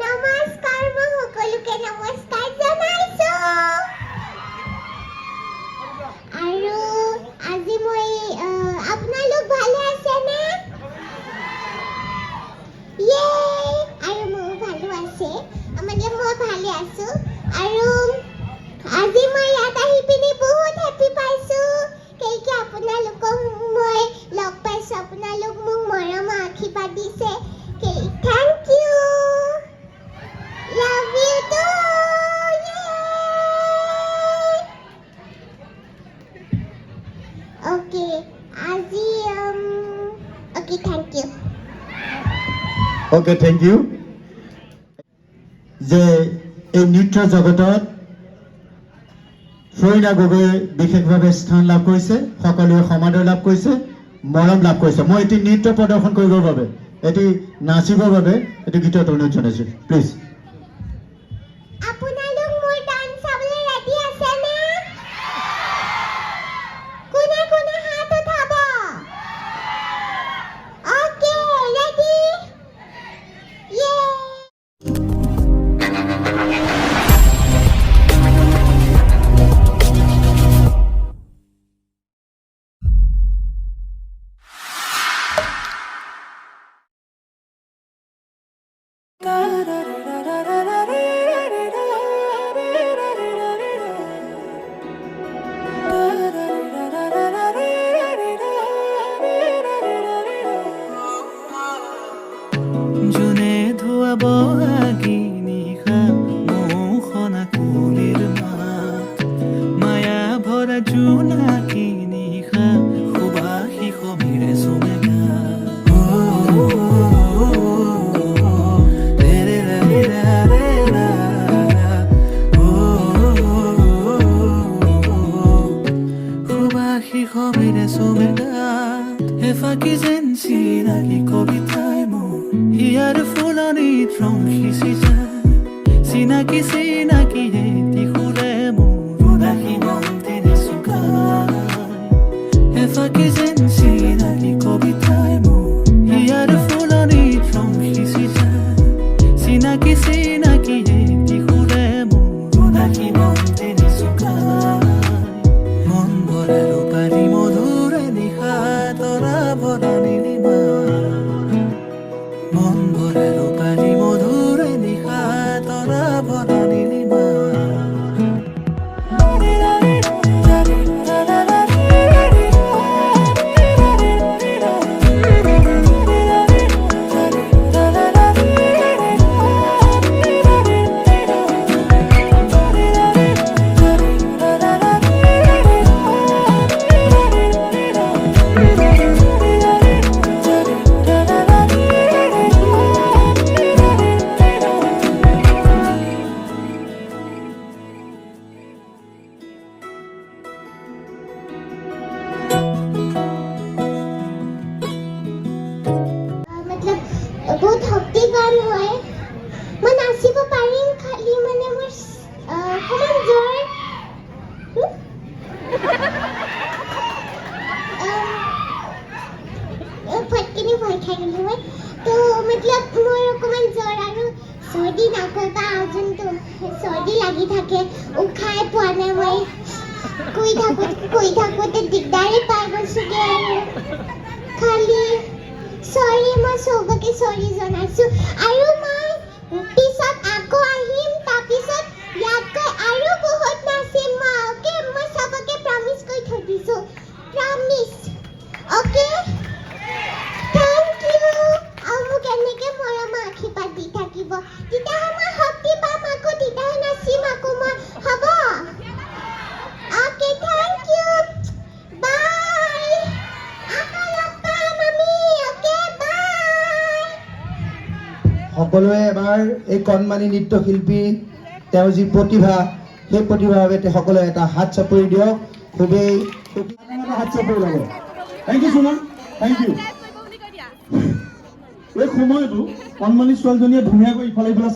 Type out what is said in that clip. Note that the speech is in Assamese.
নমস্কাৰ মই সকলোকে নমস্কাৰ জনাইছো আৰু আজি মই আপোনালোক ভালে আছে না ইয়ে আৰু মই ভালো আছে মানে মই ভালে আছো আৰু আজি মই ইয়াত আহি পিনি বহুত হেপি পাইছো কেইকে আপোনালোকক মই লগ পাইছো আপোনালোক মোক মৰম আশীৰ্বাদ দিছে thank you love you too okay আজি okay thank you okay thank you যে এই নৃত্য জগতত ফ্লোরিনা গগৈ বিশেষভাৱে স্থান লাভ কৰিছে সকলোৱে সমাদৰ লাভ কৰিছে মৰম লাভ কৰিছে মই এটি নৃত্য প্ৰদৰ্শন কৰিবৰ বাবে এটি নাচিবৰ বাবে এটি গীতত অনুৰোধ জনাইছো প্লিজ আপোনালোক মোৰ ডান্স চাবলৈ ৰেডি আছে না কোনে কোনে হাত উঠাব ওকে ৰেডি ইয়ে জুনে ধুৱাব আগি নিশা মোহনা কুলিৰ মাত মায়া ভৰা জোনাকী নিশা সুবাসী সমীৰে চুমেগা সুবাসী সমীৰে চুমেগা এফাকি যেন চিনাকি কবিতাই মোৰ ইয়াৰ ফুলনিত ৰং সিঁচি যায় চিনাকি চিনাকি এটি সুৰে মোৰ উদাসী মন্দিৰে চুকায় এফাকি যেন চিনাকি কবিতাই মোৰ ইয়াৰ ফুলনিত ৰং সিঁচি যায় চিনাকি চিনাকি এটি সুৰে মোৰ উদাসী মন্দিৰে চুকায় মন ভৰা ৰূপালী মধুৰে নিশা তৰা ভৰা নীলিমা মন ভৰা ৰূপালী মধুৰে নিশা তৰা ভৰা নীলিমা বহুত শক্তিবান হয় মই নাচিব পাৰিম খালি মানে মোৰ অকণমান জ্বৰ ফটকিনি ভয় খাই গ'লো মই তো মতলব মোৰ অকণমান জ্বৰ আৰু চৰ্দি নাকৰ পৰা যোনটো চৰ্দি লাগি থাকে উশাই পোৱা নাই মই কৈ থাকোঁতে দিগদাৰে পাই গৈছোগৈ আৰু খালি সৰি মই সবকে সৰি জনাইছো আৰু মই পিছত আকৌ আহিম তাৰপিছত ইয়াতকৈ আৰু বহুত নাচিম মই অ'কে মই সবকে প্ৰমিছ কৰি থৈ দিছো প্ৰমিছ অ'কে থেংক ইউ আৰু মোক এনেকৈ মৰম আশীৰ্বাদ দি থাকিব তেতিয়াহে মই শক্তি পাম আকৌ তেতিয়াহে নাচিম আকৌ মই হ'ব অ'কে থেংক ইউ বাই আকৌ লগ পাম আমি অ'কে বাই সকলোৱে এবাৰ এই কণমানি নৃত্যশিল্পী তেওঁৰ যি প্ৰতিভা সেই প্ৰতিভাৰ বাবে সকলোৱে এটা হাত চাপৰি দিয়ক খুবেই হাত চাপৰি ল'ব thank you Suman thank you এই সময়তো কণমানি ছোৱালীজনীয়ে ধুনীয়াকৈ ইফালে ইফালে